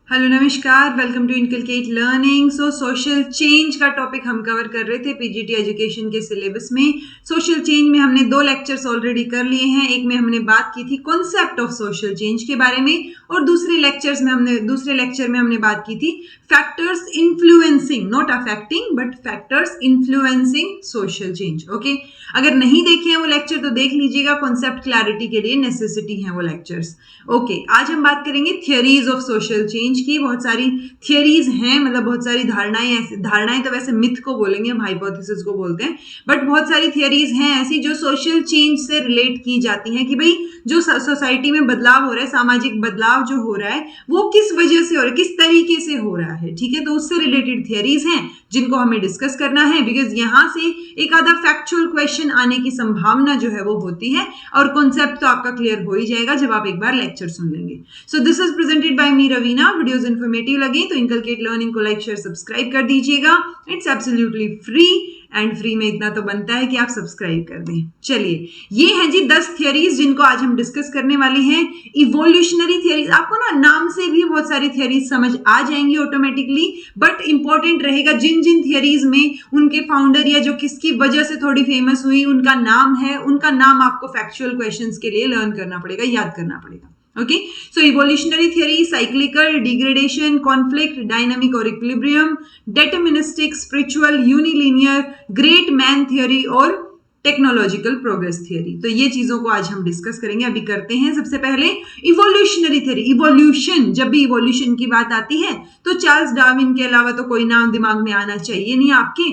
Hello नमस्कार, welcome to inculcate learning. Social change का topic हम कवर कर रहे थे पीजीटी एजुकेशन के सिलेबस में। सोशल चेंज में हमने 2 लेक्चर्स ऑलरेडी कर लिए हैं। एक में हमने बात की थी कॉन्सेप्ट ऑफ सोशल चेंज के बारे में और दूसरे लेक्चर में हमने बात की थी factors influencing, not affecting but factors influencing social change. Okay, अगर नहीं देखे हैं वो लेक्चर तो देख लीजिएगा, कॉन्सेप्ट क्लैरिटी के लिए नेसेसिटी है वो लेक्चर्स। ओके, आज हम बात करेंगे थियरीज ऑफ सोशल चेंज की। बहुत सारी थियरीज हैं, मतलब बहुत सारी धारणाएं तो वैसे मिथ को बोलेंगे, हम हाइपोथेसिस को बोलते हैं, बट बहुत सारी थियरीज हैं ऐसी जो सोशल चेंज से रिलेट की जाती हैं कि भाई जो सोसाइटी में बदलाव हो रहा है, सामाजिक बदलाव जो हो रहा है वो किस वजह से हो रहा है, किस तरीके से हो रहा है। ठीक है, तो उससे रिलेटेड थियरीज हैं जिनको हमें डिस्कस करना है, बिकॉज यहां से एक आधा फैक्चुअल क्वेश्चन आने की संभावना जो है वो होती है और कॉन्सेप्ट तो आपका क्लियर हो ही जाएगा जब आप एक बार लेक्चर सुन लेंगे। So this is presented by me Raveena. Videos informative लगे तो इनकलकेट लर्निंग को लाइक शेयर सब्सक्राइब कर दीजिएगा। It's absolutely free and free में इतना तो बनता है कि आप सब्सक्राइब कर दें। चलिए, ये हैं जी 10 थियरीज जिनको आज हम डिस्कस करने वाले हैं। इवोल्यूशनरी थियरीज, आपको ना नाम से भी बहुत सारी थियरीज समझ आ जाएंगी ऑटोमेटिकली, बट इंपॉर्टेंट रहेगा जिन जिन थियरीज में उनके फाउंडर या जो किसकी वजह से थोड़ी फेमस हुई उनका नाम है, उनका नाम आपको फैक्चुअल क्वेश्चंस के लिए लर्न करना पड़ेगा, याद करना पड़ेगा। Okay, so evolutionary theory, cyclical, degradation, conflict, dynamic और equilibrium, deterministic, spiritual, unilinear, great man theory और टेक्नोलॉजिकल प्रोग्रेस थियरी। तो ये चीजों को आज हम डिस्कस करेंगे। अभी करते हैं सबसे पहले इवोल्यूशनरी थियरी। इवोल्यूशन, जब भी इवोल्यूशन की बात आती है तो चार्ल्स डार्विन के अलावा तो कोई नाम दिमाग में आना चाहिए नहीं आपके।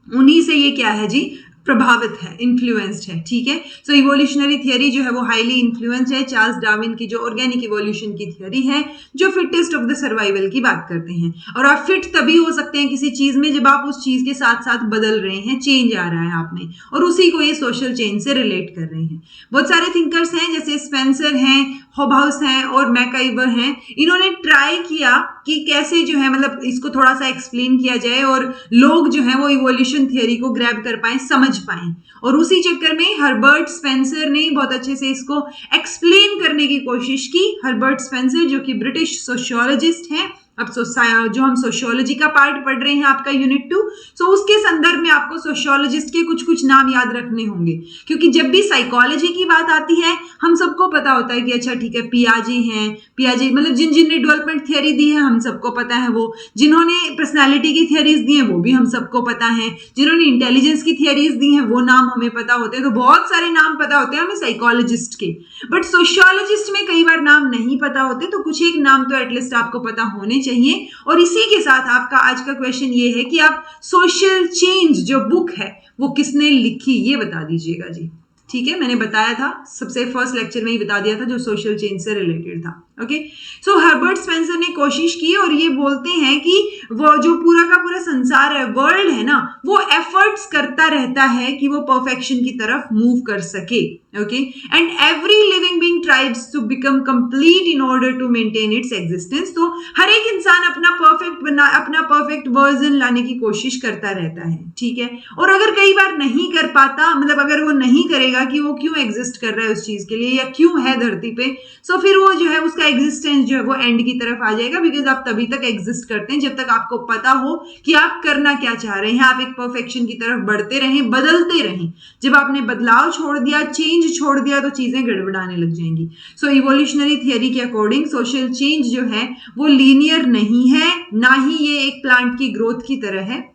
उन्हीं से ये क्या है जी, प्रभावित है, इन्फ्लुएंस्ड है। ठीक है, सो इवोल्यूशनरी थियरी जो है वो हाईली इन्फ्लुएंस्ड है चार्ल्स डार्विन की जो ऑर्गेनिक इवोल्यूशन की थियरी है, जो फिटेस्ट ऑफ द सर्वाइवल की बात करते हैं। और आप फिट तभी हो सकते हैं किसी चीज में जब आप उस चीज के साथ साथ बदल रहे हैं, चेंज आ रहा है आप में, और उसी को ये सोशल चेंज से रिलेट कर रहे हैं। बहुत सारे थिंकर्स हैं जैसे स्पेंसर हैं, हॉबहाउस हैं और मैकाइवर हैं। इन्होंने ट्राई किया कि कैसे जो है मतलब इसको थोड़ा सा एक्सप्लेन किया जाए और लोग जो है वो इवोल्यूशन थियरी को ग्रैब कर पाए, समझ पाए। और उसी चक्कर में हर्बर्ट स्पेंसर ने बहुत अच्छे से इसको एक्सप्लेन करने की कोशिश की। हर्बर्ट स्पेंसर जो कि ब्रिटिश सोशियोलॉजिस्ट हैं। अब जो हम सोशियोलॉजी का पार्ट पढ़ रहे हैं आपका यूनिट 2, सो उसके संदर्भ में आपको सोशियोलॉजिस्ट के कुछ कुछ नाम याद रखने होंगे, क्योंकि जब भी साइकोलॉजी की बात आती है हम सबको पता होता है कि अच्छा ठीक है, पियाजे हैं, पियाजे मतलब जिन्होंने डेवलपमेंट थियरी दी है हम सबको पता है, वो जिन्होंने पर्सनैलिटी की थियरीज दी हैं वो भी हम सबको पता है, जिन्होंने इंटेलिजेंस की थियरीज दी हैं वो नाम हमें पता होते हैं। तो बहुत सारे नाम पता होते हैं हमें साइकोलॉजिस्ट के, बट सोशियोलॉजिस्ट में कई बार नाम नहीं पता होते, तो कुछ एक नाम तो एटलीस्ट आपको पता होने चाहिए। और इसी के साथ आपका आज का क्वेश्चन ये है कि आप सोशल चेंज जो बुक है वो किसने लिखी ये बता दीजिएगा जी। ठीक है, मैंने बताया था सबसे फर्स्ट लेक्चर में ही बता दिया था जो सोशल चेंज से रिलेटेड था। ओके, सो हर्बर्ट स्पेंसर ने कोशिश की और ये बोलते हैं कि वो जो पूरा का पूरा संसार है, वर्ल्ड है ना, वो एफर्ट्स करता रहता है कि वो परफेक्शन की तरफ मूव कर सके। Okay, and every living being tries to become complete in order to maintain its existence. तो हर एक इंसान अपना परफेक्ट वर्जन लाने की कोशिश करता रहता है। ठीक है, और अगर कई बार नहीं कर पाता, मतलब अगर वो नहीं करेगा कि वो क्यों एग्जिस्ट कर रहा है उस चीज के लिए या क्यों है धरती पे, सो फिर वो जो है उसका एग्जिस्टेंस जो है वो एंड की तरफ आ जाएगा। बिकॉज आप तभी तक एग्जिस्ट करते हैं जब तक आपको पता हो कि आप करना क्या चाह रहे हैं, आप एक परफेक्शन की तरफ बढ़ते रहें, बदलते रहें। जब आपने बदलाव छोड़ दिया, चेंज छोड़ दिया, तो चीजें गड़बड़ाने लग जाएंगी। सो इवोल्यूशनरी थियरी के अकॉर्डिंग सोशल चेंज जो है वो लीनियर नहीं है, ना ही ये एक प्लांट की ग्रोथ की तरह है।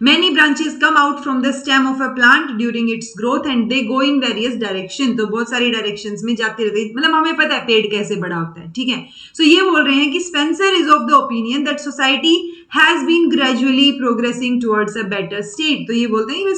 Many branches come out from the stem of a plant during its growth and they go in various direction। तो बहुत सारी डायरेक्शंस में जाते रहते हैं, मतलब हमें पता है पेड़ कैसे बड़ा होता है। ठीक है, सो ये बोल रहे हैं कि Spencer is of the opinion that society has been gradually progressing towards a better state. तो ये बोलते हैं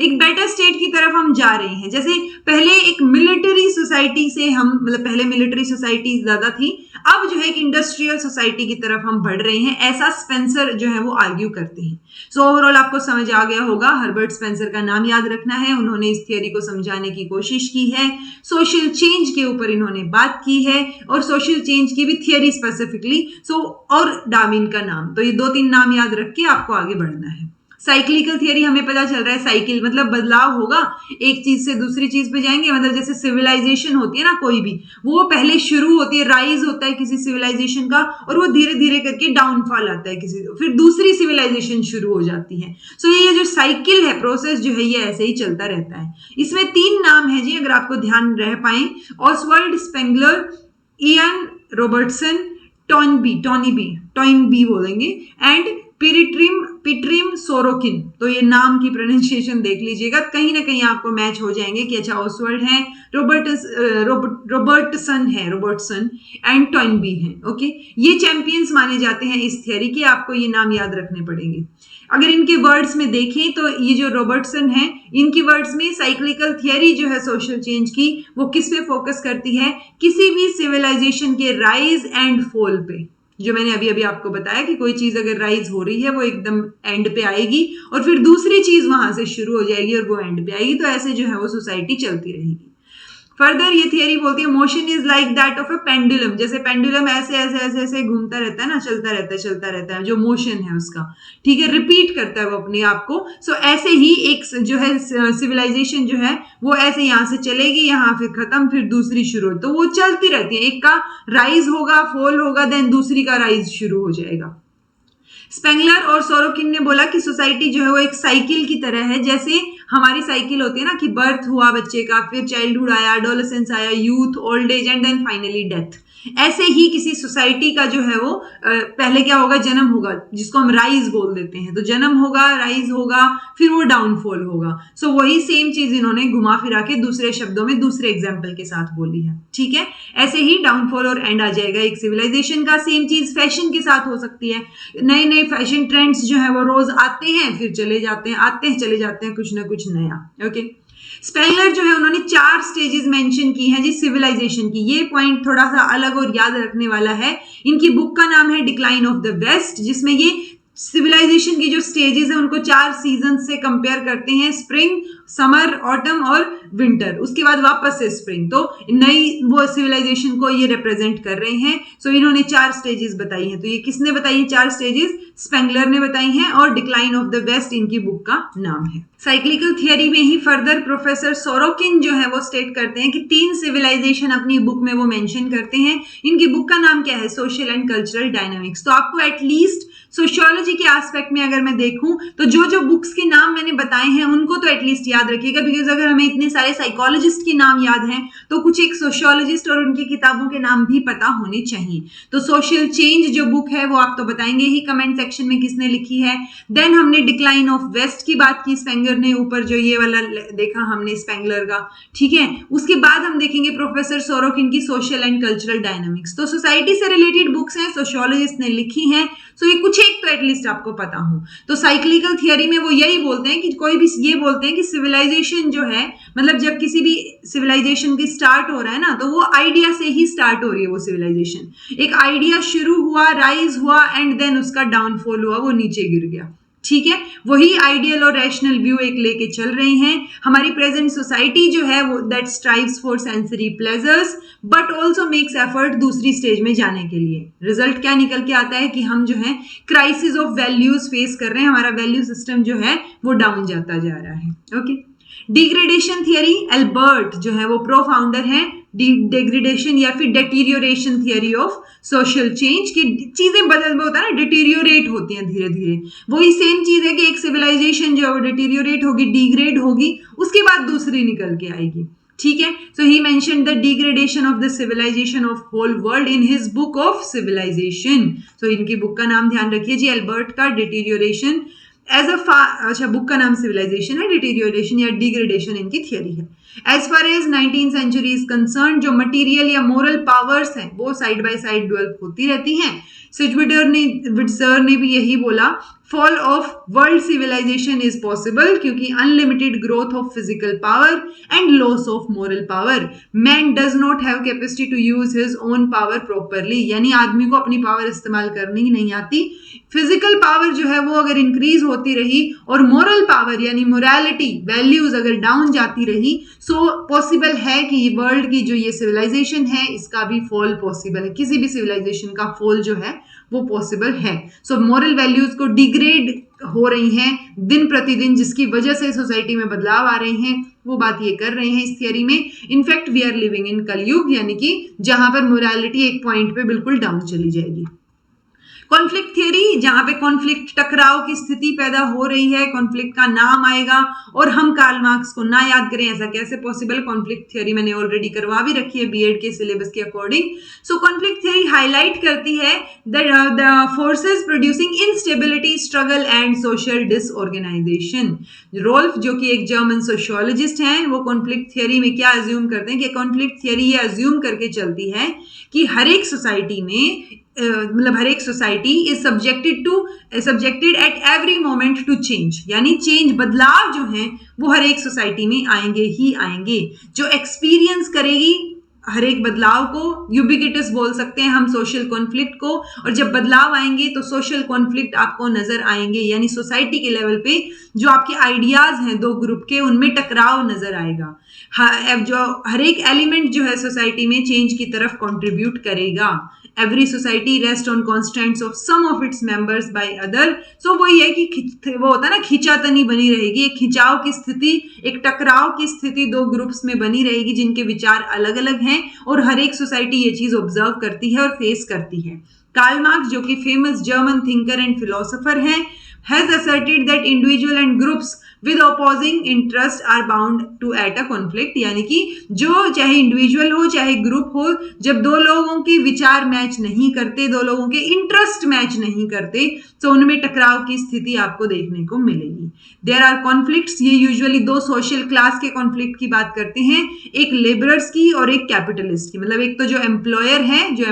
एक बेटर स्टेट की तरफ हम जा रहे हैं। जैसे पहले एक मिलिट्री सोसाइटी से हम, मतलब पहले मिलिट्री सोसाइटी ज्यादा थी, अब जो है एक इंडस्ट्रियल सोसाइटी की तरफ हम बढ़ रहे हैं, ऐसा स्पेंसर जो है वो आर्ग्यू करते हैं। सो ओवरऑल आपको समझ आ गया होगा, हर्बर्ट स्पेंसर का नाम याद रखना है। उन्होंने इस थियरी को समझाने की कोशिश की है, सोशल चेंज के ऊपर इन्होंने बात की है और सोशल चेंज की भी थियरी स्पेसिफिकली। सो और डार्विन का नाम, तो ये 2-3 नाम याद रख के आपको आगे बढ़ना है। साइक्लिकल थियरी हमें पता चल रहा है, साइकिल मतलब बदलाव होगा, एक चीज से दूसरी चीज पे जाएंगे, मतलब जैसे सिविलाइजेशन होती है ना कोई भी, वो पहले शुरू होती है, राइज होता है किसी सिविलाइजेशन का, और वो धीरे धीरे करके डाउनफॉल आता है किसी, फिर दूसरी सिविलाइजेशन शुरू हो जाती है। सो ये जो साइकिल है, प्रोसेस जो है, ये ऐसे ही चलता रहता है। इसमें 3 नाम है जी, अगर आपको ध्यान रह पाए, Oswald Spengler, Ian Robertson, Toynbee बोलेंगे, एंड पिट्रिम सोरोकिन। तो ये नाम की प्रोनाउंसिएशन देख लीजिएगा, कहीं ना कहीं आपको मैच हो जाएंगे कि अच्छा ऑसवर्ड है, रॉबर्टसन एंड टॉइनबी है। ओके, ये चैंपियंस माने जाते हैं इस थियरी के, आपको ये नाम याद रखने पड़ेंगे। अगर इनके वर्ड्स में देखें तो ये जो रॉबर्टसन है, इनकी वर्ड्स में साइक्लिकल थियरी जो है सोशल चेंज की, वो किस पे फोकस करती है, किसी भी सिविलाइजेशन के राइज एंड फॉल पे। जो मैंने अभी अभी आपको बताया कि कोई चीज अगर राइज हो रही है, वो एकदम एंड पे आएगी और फिर दूसरी चीज वहां से शुरू हो जाएगी और वो एंड पे आएगी, तो ऐसे जो है वो सोसाइटी चलती रहेगी। फर्दर ये थियरी बोलती है motion is like that of a pendulum, जैसे पेंडुलम ऐसे ऐसे ऐसे ऐसे घूमता रहता है ना, चलता रहता है, जो मोशन है उसका, ठीक है, रिपीट करता है वो अपने आप को। सो ऐसे ही एक जो है सिविलाइजेशन जो है वो ऐसे यहाँ से चलेगी, यहाँ फिर खत्म, फिर दूसरी शुरू, तो वो चलती रहती है, एक का राइज होगा, फॉल होगा, देन दूसरी का राइज शुरू हो जाएगा। स्पेंगलर और सोरोकिन ने बोला कि सोसाइटी जो है वो एक साइकिल की तरह है, जैसे हमारी साइकिल होती है ना कि बर्थ हुआ बच्चे का, फिर चाइल्डहुड आया, एडोलेसेंस आया, youth, old age and then finally death. ऐसे ही किसी सोसाइटी का जो है वो पहले क्या होगा, जन्म होगा, जिसको हम राइज बोल देते हैं, तो जन्म होगा, राइज होगा, फिर वो डाउनफॉल होगा। सो वही सेम चीज इन्होंने घुमा फिरा के दूसरे शब्दों में दूसरे एग्जाम्पल के साथ बोली है, ठीक है। ऐसे ही डाउनफॉल और एंड आ जाएगा एक सिविलाइजेशन का। सेम चीज फैशन के साथ हो सकती है, नए नए फैशन ट्रेंड्स जो है वो रोज आते हैं, फिर चले जाते हैं, आते हैं चले जाते हैं, कुछ ना कुछ नया। ओके, स्पेंगलर जो है उन्होंने 4 स्टेजेस मेंशन की हैं जी सिविलाइजेशन की। ये पॉइंट थोड़ा सा अलग और याद रखने वाला है। इनकी बुक का नाम है डिक्लाइन ऑफ द वेस्ट, जिसमें ये सिविलाइजेशन की जो स्टेजेस है उनको 4 सीजन से कंपेयर करते हैं, स्प्रिंग, समर, ऑटम और विंटर, उसके बाद वापस से स्प्रिंग, तो नई वो सिविलाइजेशन को ये रिप्रेजेंट कर रहे हैं। सो इन्होंने 4 स्टेजेस बताई हैं। तो ये किसने बताई है 4 स्टेजेस? स्पेंगलर ने बताई हैं, और डिक्लाइन ऑफ द वेस्ट इनकी बुक का नाम है। साइक्लिकल थियरी में ही फर्दर प्रोफेसर सोरोकिन जो है वो स्टेट करते हैं कि 3 सिविलाइजेशन अपनी बुक में वो मेंशन करते हैं। इनकी बुक का नाम क्या है? Social and cultural dynamics. तो आपको एटलीस्ट सोशियोलॉजी के एस्पेक्ट में अगर मैं देखूं तो जो जो बुक्स के नाम मैंने बताए हैं उनको तो एटलीस्ट याद रखिएगा, बिकॉज अगर हमें इतने सारे साइकोलॉजिस्ट के नाम याद हैं तो कुछ एक सोशियोलॉजिस्ट और उनकी किताबों के नाम भी पता होने चाहिए। तो सोशल चेंज जो बुक है वो आप तो बताएंगे ही कमेंट सेक्शन में किसने लिखी है। देन हमने डिक्लाइन ऑफ वेस्ट की बात की, स्पेंगलर ने, ऊपर जो ये वाला देखा हमने स्पेंगलर का, ठीक है। उसके बाद हम देखेंगे प्रोफेसर सोरोकिन की सोशल एंड कल्चरल डायनामिक्स। तो सोसाइटी से रिलेटेड बुक्स हैं, सोशियोलॉजिस्ट ने लिखी हैं, सो ये कुछ एक तो एटलीस्ट आपको पता हो। तो साइक्लिकल थियरी में वो यही बोलते हैं कि कोई भी ये बोलते हैं कि सिविलाइजेशन जो है, मतलब जब किसी भी सिविलाइजेशन की स्टार्ट हो रहा है ना, तो वो आइडिया से ही स्टार्ट हो रही है वो सिविलाइजेशन। एक आइडिया शुरू हुआ, राइज हुआ, एंड देन उसका डाउनफॉल हुआ, वो नीचे गिर गया, ठीक है। वही आइडियल और रैशनल व्यू एक लेके चल रहे हैं। हमारी प्रेजेंट सोसाइटी जो है वो that strives for sensory pleasures but also makes effort दूसरी स्टेज में जाने के लिए। रिजल्ट क्या निकल के आता है कि हम जो है क्राइसिस ऑफ वैल्यूज फेस कर रहे हैं, हमारा वैल्यू सिस्टम जो है वो डाउन जाता जा रहा है। ओके, डिग्रेडेशन थियरी, एल्बर्ट जो है वो प्रो फाउंडर है डिग्रेडेशन या फिर डेटीरियोरेशन थियरी ऑफ सोशल चेंज की। चीजें बदल होता है ना, डिटीरियोरेट होती हैं धीरे धीरे। वही सेम चीज है कि एक सिविलाइजेशन जो है वो डिटीरियोरेट होगी, डिग्रेड होगी, उसके बाद दूसरी निकल के आएगी, ठीक है। So he mentioned the degradation of the civilization of whole world in his book of civilization. So इनकी बुक का नाम ध्यान रखिए जी, एल्बर्ट का डिटीरियोरेशन एज अच्छा बुक का नाम सिविलाइजेशन है, डिटीरियोरेशन या डिग्रेडेशन इनकी थियरी है। As far as 19th century is concern, जो मटीरियल या मोरल पावर्स हैं वो साइड बाय साइड डेवलप होती रहती हैं। विट्जर ने भी यही बोला, fall of world civilization is possible क्योंकि unlimited growth of physical power and loss of moral power. Man does not have capacity to use his own power properly, यानी आदमी को अपनी पावर इस्तेमाल करनी ही नहीं आती। फिजिकल पावर जो है वो अगर इंक्रीज होती रही और मोरल पावर यानी मोरालिटी वैल्यूज अगर डाउन जाती रही, सो पॉसिबल है कि ये वर्ल्ड की जो ये सिविलाइजेशन है इसका भी फॉल पॉसिबल है, किसी भी सिविलाइजेशन का फॉल जो है वो पॉसिबल है। सो मॉरल वैल्यूज को डिग्रेड हो रही हैं दिन प्रतिदिन, जिसकी वजह से सोसाइटी में बदलाव आ रहे हैं, वो बात ये कर रहे हैं इस थियरी में। In fact we are living in Kalyug, यानी कि जहां पर मोरालिटी एक पॉइंट पे बिल्कुल डाउन चली जाएगी। कॉन्फ्लिक्ट थियरी, जहां पे कॉन्फ्लिक्ट टकराव की स्थिति पैदा हो रही है, कॉन्फ्लिक्ट का नाम आएगा और हम कार्ल मार्क्स को ना याद करें, ऐसा कैसे पॉसिबल। कॉन्फ्लिक्ट थियरी मैंने ऑलरेडी करवा भी रखी है बीएड के सिलेबस के according. So conflict theory highlight करती है the forces producing instability, struggle and social disorganisation. Ralf जो कि एक जर्मन सोशियोलॉजिस्ट हैं, वो कॉन्फ्लिक्ट थियरी में क्या अज्यूम करते हैं कि कॉन्फ्लिक्ट थियरी ये अज्यूम करके चलती है कि हर एक सोसाइटी में मतलब हर एक society is subjected at every moment to change, यानी चेंज, बदलाव जो हैं वो हर एक सोसाइटी में आएंगे ही आएंगे। जो एक्सपीरियंस करेगी हर एक बदलाव को, यूबिक्विटस बोल सकते हैं हम सोशल कॉन्फ्लिक्ट को, और जब बदलाव आएंगे तो सोशल कॉन्फ्लिक्ट आपको नजर आएंगे, यानी सोसाइटी के लेवल पे जो आपके आइडियाज हैं दो ग्रुप के, उनमें टकराव नजर आएगा। जो हर एक एलिमेंट जो है सोसाइटी में चेंज की तरफ कंट्रीब्यूट करेगा। Every society rest on constants of some of its members by other. So वही है कि वो होता है ना, खिंचातनी बनी रहेगी, एक खिंचाव की स्थिति, एक टकराव की स्थिति दो ग्रुप्स में बनी रहेगी जिनके विचार अलग अलग हैं, और हर एक सोसाइटी ये चीज ऑब्जर्व करती है और फेस करती है। कार्ल मार्क्स जो कि famous German thinker and philosopher हैं, has asserted that individual and groups with opposing interest are bound to at a conflict, यानी कि जो चाहे इंडिविजुअल हो चाहे ग्रुप हो, जब दो लोगों के विचार मैच नहीं करते, दो लोगों के इंटरेस्ट मैच नहीं करते, तो उनमें टकराव की स्थिति आपको देखने को मिलेगी। देयर आर कॉन्फ्लिक्ट्स, ये यूजुअली दो सोशल क्लास के कॉन्फ्लिक्ट की बात करते हैं, एक लेबरर्स की और एक कैपिटलिस्ट की। मतलब एक तो जो एम्प्लॉयर है, जो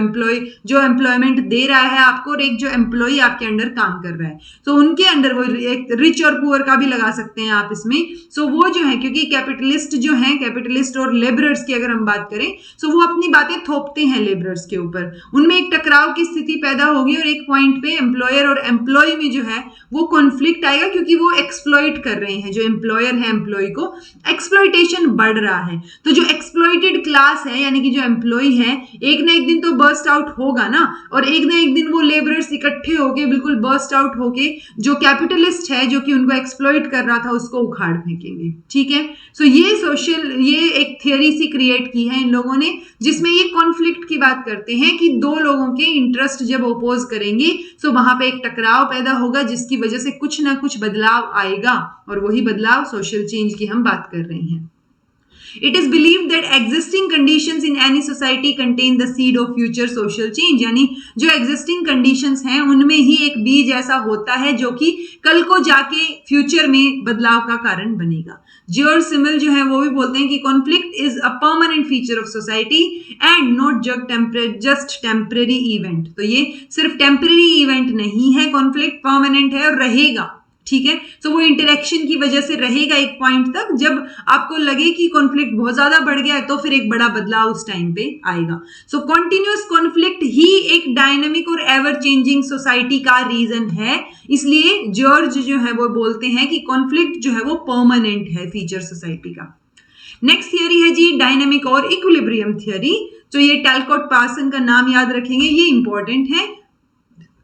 एम्प्लॉयमेंट दे रहा है आपको, और एक जो एम्प्लॉय आपके अंडर काम कर रहा है, तो उनके अंडर वो एक रिच और पुअर का भी लगा सकते हैं आप इसमें। सो वो जो है, क्योंकि कैपिटलिस्ट जो है, कैपिटलिस्ट और लेबरर्स की अगर हम बात करें, सो वो अपनी बातें थोपते हैं लेबरर्स के ऊपर, उनमें एक टकराव की स्थिति पैदा होगी, और एक पॉइंट पे एम्प्लॉयर और एम्प्लॉय में जो है वो कॉन्फ्लिक्ट आएगा, क्योंकि वो एक्सप्लॉइट कर रहे हैं, जो एम्प्लॉयर है एम्प्लॉय को, एक्सप्लॉइटेशन बढ़ रहा है। तो जो एक्सप्लॉइटेड क्लास है, यानी कि जो एम्प्लॉय है, एक ना एक दिन तो बर्स्ट आउट होगा ना, और एक ना एक दिन वो लेबरर्स इकट्ठे होके बिल्कुल बर्स्ट आउट होके जो कैपिटलिस्ट है, जो कि उनको एक्सप्लॉइट कर रहा था, उसको उखाड़ फेंकेंगे। ठीक है, सो ये एक थियरी सी क्रिएट की है इन लोगों ने, जिसमें ये कॉन्फ्लिक्ट की बात करते हैं कि दो लोगों के इंटरेस्ट जब अपोज करेंगे, सो वहां पे एक टकराव पैदा होगा, जिसकी वजह से कुछ ना कुछ बदलाव आएगा, और वही बदलाव सोशल चेंज की हम बात कर रहे हैं। It is believed that existing conditions in any society contain the seed of future social change, यानी जो existing conditions हैं उनमें ही एक बीज ऐसा होता है जो कि कल को जाके फ्यूचर में बदलाव का कारण बनेगा। जॉर्ज सिमल जो है वो भी बोलते हैं कि conflict is a permanent feature of society and not just temporary event। तो ये सिर्फ temporary event नहीं है, conflict permanent है और रहेगा। ठीक है, तो वो इंटरेक्शन की वजह से रहेगा एक पॉइंट तक, जब आपको लगे कि कॉन्फ्लिक्ट बहुत ज्यादा बढ़ गया है तो फिर एक बड़ा बदलाव उस टाइम पे आएगा। सो कॉन्टिन्यूअस कॉन्फ्लिक्ट ही एक डायनामिक और एवर चेंजिंग सोसाइटी का रीजन है, इसलिए जॉर्ज जो है वो बोलते हैं कि कॉन्फ्लिक्ट जो है वो परमानेंट है फीचर सोसाइटी का। नेक्स्ट थियरी है जी डायनामिक और इक्विलिब्रियम थियरी। तो ये टैलकॉट पार्सन का नाम याद रखेंगे, ये इंपॉर्टेंट है,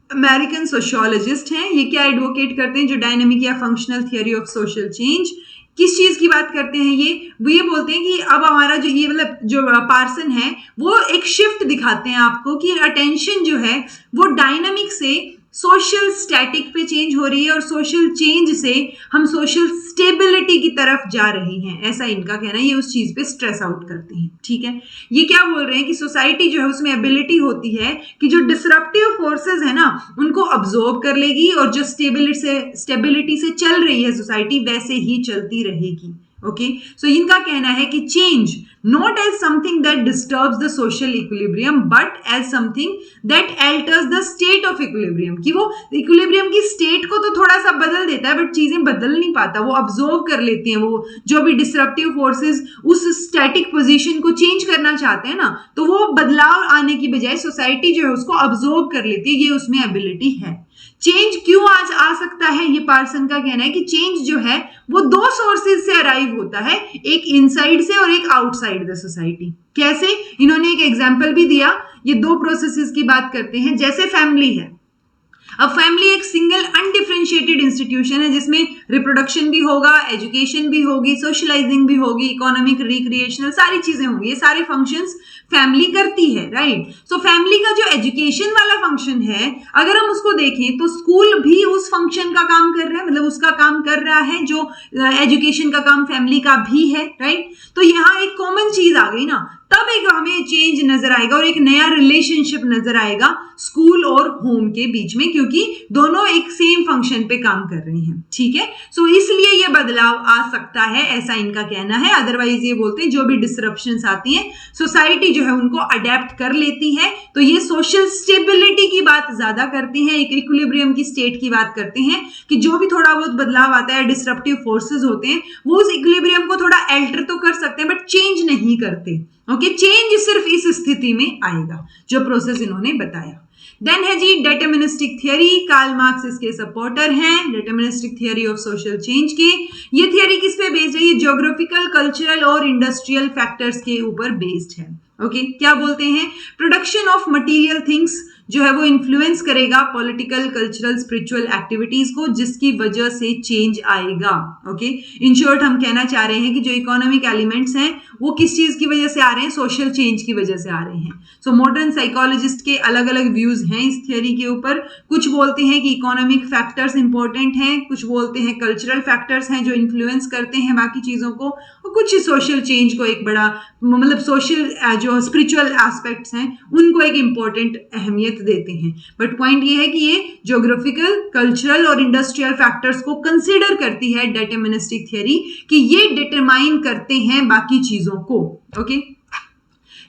अमेरिकन सोशियोलॉजिस्ट हैं। ये क्या एडवोकेट करते हैं, जो डायनामिक या functional theory of social change, किस चीज की बात करते हैं वो ये बोलते हैं कि अब हमारा जो ये मतलब जो पार्सन है वो एक शिफ्ट दिखाते हैं आपको कि अटेंशन जो है वो डायनामिक से सोशल स्टैटिक पे चेंज हो रही है, और सोशल चेंज से हम सोशल स्टेबिलिटी की तरफ जा रहे हैं, ऐसा इनका कहना है। ये उस चीज पे स्ट्रेस आउट करते हैं। ठीक है, ये क्या बोल रहे हैं कि सोसाइटी जो है उसमें एबिलिटी होती है कि जो डिसरप्टिव फोर्सेस है ना उनको अब्सॉर्ब कर लेगी, और जो स्टेबिलिटी से चल रही है सोसाइटी वैसे ही चलती रहेगी। ओके, सो इनका कहना है कि change not as something that disturbs the social equilibrium but as something that alters the state of equilibrium, कि वो equilibrium की state को तो थोड़ा सा बदल देता है बट चीजें बदल नहीं पाता, वो absorb कर लेती हैं, वो जो भी disruptive forces उस static position को change करना चाहते हैं ना, तो वो बदलाव आने की बजाय सोसाइटी जो है उसको absorb कर लेती है, ये उसमें ability है। चेंज क्यों आज आ सकता है, ये पार्सन का कहना है कि चेंज जो है वो दो सोर्सेज से अराइव होता है, एक इनसाइड से और एक आउटसाइड द सोसाइटी। कैसे? इन्होंने एक एग्जाम्पल भी दिया। ये दो प्रोसेसेस की बात करते हैं। जैसे फैमिली है, अब फैमिली एक सिंगल अनडिफरेंशिएटेड इंस्टीट्यूशन है जिसमें रिप्रोडक्शन भी होगा, एजुकेशन भी होगी, सोशलाइजिंग भी होगी, इकोनॉमिक, रिक्रिएशनल, सारी चीजें होंगी। ये सारे फंक्शंस फैमिली करती है, राइट। सो फैमिली का जो एजुकेशन वाला फंक्शन है, अगर हम उसको देखें तो स्कूल भी उस फंक्शन का काम कर रहा है, मतलब उसका काम कर रहा है जो एजुकेशन का काम फैमिली का भी है, राइट। तो यहाँ एक कॉमन चीज आ गई ना, तब एक हमें चेंज नजर आएगा और एक नया रिलेशनशिप नजर आएगा स्कूल और होम के बीच में, क्योंकि दोनों एक सेम फंक्शन पे काम कर रहे हैं, ठीक है। सो इसलिए ये बदलाव आ सकता है, ऐसा इनका कहना है। अदरवाइज ये बोलते हैं जो भी डिसरप्शंस आती हैं सोसाइटी जो है उनको अडेप्ट कर लेती है। तो ये सोशल स्टेबिलिटी की बात ज्यादा करती है, एक इक्विलिब्रियम की स्टेट की बात करते हैं कि जो भी थोड़ा बहुत बदलाव आता है, डिसरप्टिव फोर्सेस होते हैं, वो उस इक्विलिब्रियम को थोड़ा एल्टर तो कर सकते हैं बट चेंज नहीं करते। ओके, चेंज सिर्फ इस स्थिति में आएगा जो प्रोसेस इन्होंने बताया। देन है जी डिटरमिनिस्टिक थियरी। कार्ल मार्क्स इसके सपोर्टर हैं, deterministic theory of social change के। ये थियरी किस पे बेस्ड है? ये ज्योग्राफिकल, कल्चरल और इंडस्ट्रियल फैक्टर्स के ऊपर बेस्ड है। ओके, क्या बोलते हैं? प्रोडक्शन ऑफ मटेरियल थिंग्स जो है वो इन्फ्लुएंस करेगा पॉलिटिकल, कल्चरल, स्पिरिचुअल एक्टिविटीज को, जिसकी वजह से चेंज आएगा। ओके, इन शॉर्ट हम कहना चाह रहे हैं कि जो इकोनॉमिक एलिमेंट्स हैं वो किस चीज की वजह से आ रहे हैं? सोशल चेंज की वजह से आ रहे हैं। सो मॉडर्न साइकोलॉजिस्ट के अलग अलग व्यूज हैं इस थियरी के ऊपर। कुछ बोलते हैं कि इकोनॉमिक फैक्टर्स इंपॉर्टेंट हैं, कुछ बोलते हैं कल्चरल फैक्टर्स हैं जो इन्फ्लुएंस करते हैं बाकी चीजों को, और कुछ सोशल चेंज को एक बड़ा, मतलब सोशल जो स्पिरिचुअल एस्पेक्ट्स हैं उनको एक इंपॉर्टेंट अहमियत देते हैं। बट पॉइंट ये है कि ये ज्योग्राफिकल, कल्चरल और इंडस्ट्रियल फैक्टर्स को कंसीडर करती है डिटरमिनिस्टिक थियरी, कि ये डिटरमाइन करते हैं बाकी चीजों को। ओके,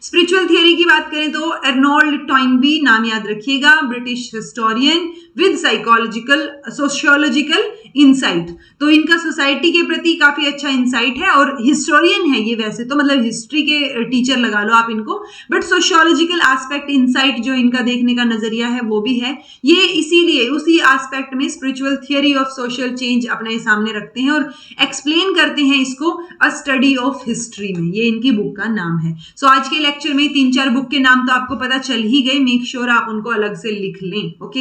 स्पिरिचुअल थियरी की बात करें तो अर्नोल्ड टॉइनबी, नाम याद रखिएगा, British historian with psychological, sociological insight. तो इनका सोसाइटी के प्रति काफी अच्छा इनसाइट है और हिस्टोरियन है ये, वैसे तो मतलब हिस्ट्री के टीचर लगा लो आप इनको, बट सोशियोलॉजिकल एस्पेक्ट, इनसाइट जो इनका देखने का नजरिया है वो भी है। ये इसीलिए उसी एस्पेक्ट में spiritual theory of social change अपने सामने रखते हैं और एक्सप्लेन करते हैं इसको अ स्टडी ऑफ हिस्ट्री में। ये इनकी बुक का नाम है। सो आज के लेक्चर में 3-4 बुक के नाम तो आपको पता चल ही गए, मेक श्योर आप उनको अलग से लिख लें। ओके,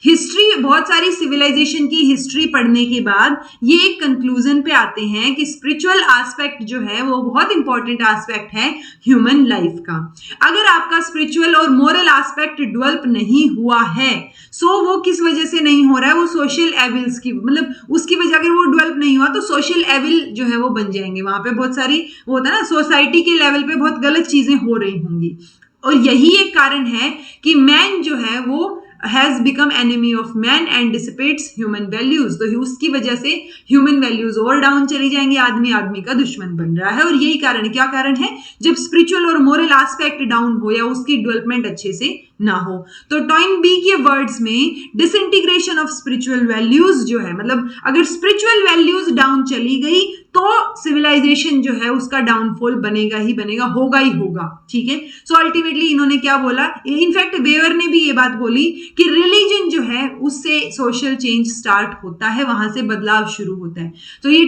हिस्ट्री, बहुत सारी सिविलाइजेशन की हिस्ट्री पढ़ने के बाद ये एक कंक्लूजन पे आते हैं कि स्पिरिचुअल एस्पेक्ट जो है वो बहुत इंपॉर्टेंट एस्पेक्ट है ह्यूमन लाइफ का। अगर आपका स्पिरिचुअल और मोरल एस्पेक्ट डेवलप नहीं हुआ है, सो वो किस वजह से नहीं हो रहा है? वो सोशल एविल्स की, मतलब उसकी वजह, अगर वो डेवलप नहीं हुआ तो सोशल एविल जो है वो बन जाएंगे। वहां पे बहुत सारी वो होता है ना, सोसाइटी के लेवल पे बहुत गलत चीजें हो रही होंगी, और यही एक कारण है कि मैन जो है वो has become enemy of man and dissipates human values। तो उसकी वजह से ह्यूमन वैल्यूज और डाउन चली जाएंगी, आदमी आदमी का दुश्मन बन रहा है। और यही कारण है, क्या कारण है? जब स्पिरिचुअल और मोरल एस्पेक्ट डाउन हो या उसकी डेवलपमेंट अच्छे से ना हो। तो टॉइनबी के वर्ड्स में डिसइंटीग्रेशन ऑफ स्पिरिचुअल वैल्यूज जो है, मतलब अगर स्पिरिचुअल वैल्यूज डाउन चली गई तो सिविलाइजेशन जो है उसका डाउनफॉल बनेगा ही बनेगा, होगा ही होगा, ठीक है। सो अल्टीमेटली इन्होंने क्या बोला, इनफैक्ट बेवर ने भी ये बात बोली कि रिलीजन जो है उससे सोशल चेंज स्टार्ट होता है, वहां से बदलाव शुरू होता है। तो ये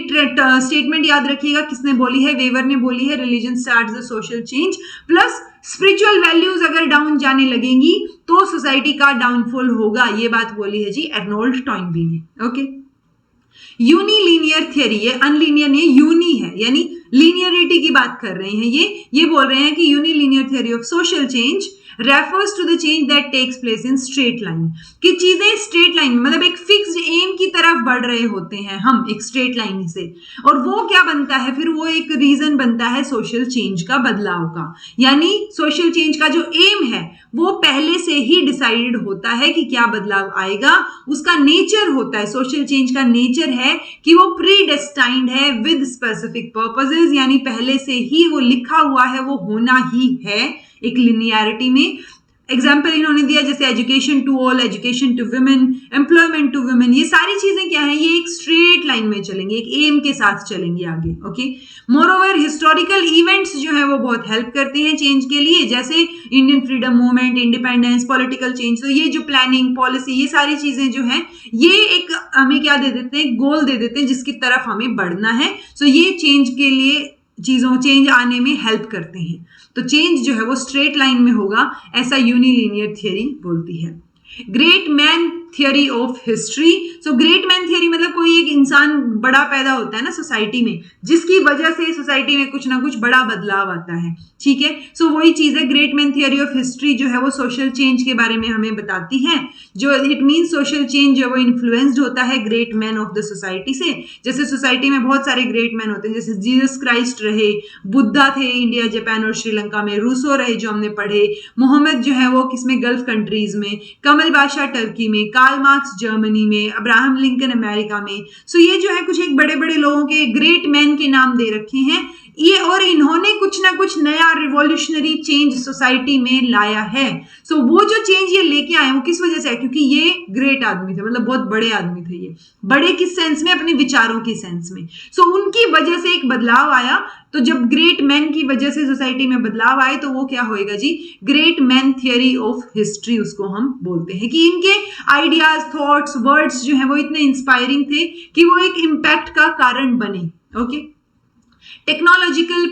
स्टेटमेंट याद रखिएगा, किसने बोली है? वेवर ने बोली है, religion starts the social change, plus spiritual values अगर डाउन जाने लगेंगी तो सोसाइटी का डाउनफॉल होगा। ये बात बोली है जी अर्नोल्ड टॉइनबी ने। ओके, यूनिलीनियर थियरी, ये अनलीनियर नहीं, यूनी है, यानी लीनियरिटी की बात कर रहे हैं। ये बोल रहे हैं कि unilinear theory of social change refers to the change that takes place in straight line, कि चीजें स्ट्रेट लाइन, मतलब एक फिक्स्ड एम की तरफ बढ़ रहे होते हैं हम एक स्ट्रेट लाइन से, और वो क्या बनता है फिर? वो एक रीजन बनता है सोशल चेंज का, बदलाव का। यानी सोशल चेंज का जो एम है वो पहले से ही डिसाइडेड होता है कि क्या बदलाव आएगा, उसका नेचर होता है। सोशल चेंज का नेचर है कि वो प्री डेस्टाइंड है विद स्पेसिफिक पर्पसेस, यानी पहले से ही वो लिखा हुआ है, वो होना ही है एक लिनियरिटी में। एग्जाम्पल इन्होंने दिया जैसे education to all, education to women, employment to women, ये सारी चीजें क्या है, ये एक स्ट्रेट लाइन में चलेंगी, एक एम के साथ चलेंगी आगे। Okay, more over historical events जो है वो बहुत हेल्प करते हैं चेंज के लिए, जैसे Indian freedom movement, independence, political change. तो ये जो प्लानिंग, पॉलिसी, ये सारी चीजें जो है ये एक हमें क्या दे देते हैं, गोल दे देते हैं जिसकी तरफ हमें बढ़ना है। सो ये चेंज के लिए चेंज आने में हेल्प करते हैं। तो चेंज जो है वो स्ट्रेट लाइन में होगा, ऐसा यूनिलीनियर थियरी बोलती है। Great man theory of history. So great man theory मतलब कोई एक इंसान बड़ा पैदा होता है ना सोसाइटी में, जिसकी वजह से सोसाइटी में कुछ ना कुछ बड़ा बदलाव आता है। ठीक है, सो वही चीज है, great man theory of history जो है वो सोशल चेंज के बारे में हमें बताती है। जो इट मीन सोशल चेंज जो है वो इन्फ्लुएंस्ड होता है great man of the society से। जैसे सोसाइटी में बहुत सारे ग्रेट मैन होते हैं, जैसे जीसस क्राइस्ट रहे, बुद्धा थे इंडिया, जापान और श्रीलंका में, रूसो रहे जो हमने पढ़े, मोहम्मद जो है वो किसमें, गल्फ कंट्रीज में, कमल बादशाह टर्की में, कार्ल मार्क्स जर्मनी में, अब्राहम लिंकन अमेरिका में। सो ये जो है कुछ एक बड़े बड़े लोगों के ग्रेट मैन के नाम दे रखे हैं ये, और इन्होंने कुछ ना कुछ नया रिवॉल्यूशनरी चेंज सोसाइटी में लाया है। सो वो जो चेंज ये लेके आए वो किस वजह से है, क्योंकि ये ग्रेट आदमी थे, मतलब बहुत बड़े आदमी थे। ये बड़े किस सेंस में, अपने विचारों की सेंस में। सो उनकी वजह से एक बदलाव आया। तो जब ग्रेट मैन की वजह से सोसाइटी में बदलाव आए तो वो क्या होएगा जी, great man theory of history उसको हम बोलते हैं, कि इनके आइडियाज, थॉट्स, वर्ड्स जो है वो इतने इंस्पायरिंग थे कि वो एक इम्पैक्ट का कारण बने। Okay, technological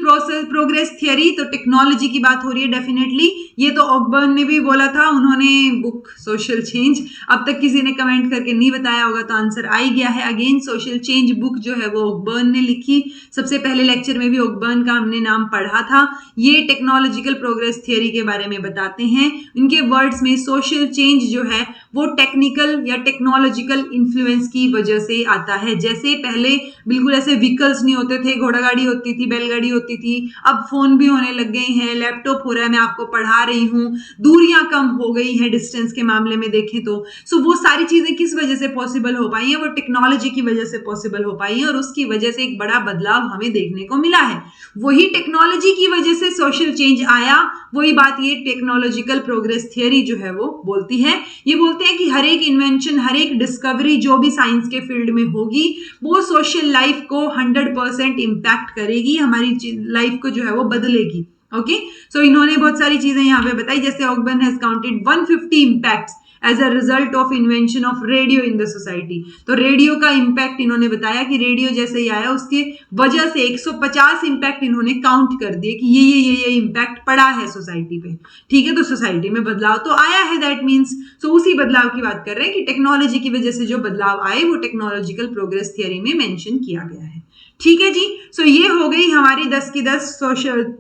progress theory. तो टेक्नोलॉजी की बात हो रही है डेफिनेटली, ये तो ऑकबर्न ने भी बोला था, उन्होंने बुक सोशल चेंज। अब तक किसी ने कमेंट करके नहीं बताया होगा तो आंसर आ ही गया है। अगेन सोशल चेंज बुक जो है वो ऑकबर्न ने लिखी, सबसे पहले लेक्चर में भी ऑकबर्न का हमने नाम पढ़ा था। ये टेक्नोलॉजिकल प्रोग्रेस थियरी के बारे में बताते हैं। इनके वर्ड्स में सोशल चेंज जो है वो टेक्निकल या टेक्नोलॉजिकल इन्फ्लुएंस की वजह से आता है। जैसे पहले बिल्कुल ऐसे व्हीकल्स नहीं होते थे, घोड़ा गाड़ी होती थी, बैलगाड़ी होती थी, अब फोन भी होने लग गए हैं, लैपटॉप हो रहा है, मैं आपको पढ़ा रही हूँ, दूरियां कम हो गई हैं डिस्टेंस के मामले में देखें तो। सो वो सारी चीजें किस वजह से पॉसिबल हो पाई है, वो टेक्नोलॉजी की वजह से पॉसिबल हो पाई है, और उसकी वजह से एक बड़ा बदलाव हमें देखने को मिला है। वही टेक्नोलॉजी की वजह से सोशल चेंज आया, वही बात ये टेक्नोलॉजिकल प्रोग्रेस थियरी जो है वो बोलती है। ये बोलते हैं कि हर एक इन्वेंशन, हर एक डिस्कवरी जो भी साइंस के फील्ड में होगी वो सोशल लाइफ को 100% इम्पैक्ट करेगी, हमारी लाइफ को जो है वो बदलेगी। ओके, सो इन्होंने बहुत सारी चीजें यहाँ पे बताई, जैसे Ogburn has counted 150 impacts as a result of invention of radio in the society. तो रेडियो का इम्पैक्ट इन्होंने बताया कि रेडियो जैसे ही आया उसके वजह से 150 इम्पैक्ट इन्होंने काउंट कर दिए कि ये इम्पैक्ट पड़ा है सोसाइटी पे। ठीक है, तो सोसाइटी में बदलाव तो आया है, दैट मीन्स सो उसी बदलाव की बात कर रहे हैं कि टेक्नोलॉजी की वजह से जो बदलाव आए वो टेक्नोलॉजिकल प्रोग्रेस थियरी में मेंशन किया गया है। ठीक है जी, सो ये हो गई हमारी 10 की 10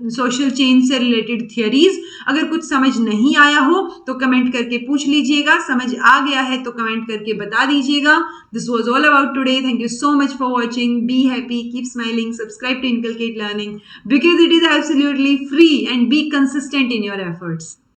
सोशल चेंज से रिलेटेड थियरीज। अगर कुछ समझ नहीं आया हो तो कमेंट करके पूछ लीजिएगा, समझ आ गया है तो कमेंट करके बता दीजिएगा। This was all about today, thank you so much for watching, be happy, keep smiling, subscribe to inculcate learning because it is absolutely free, and be consistent in your efforts.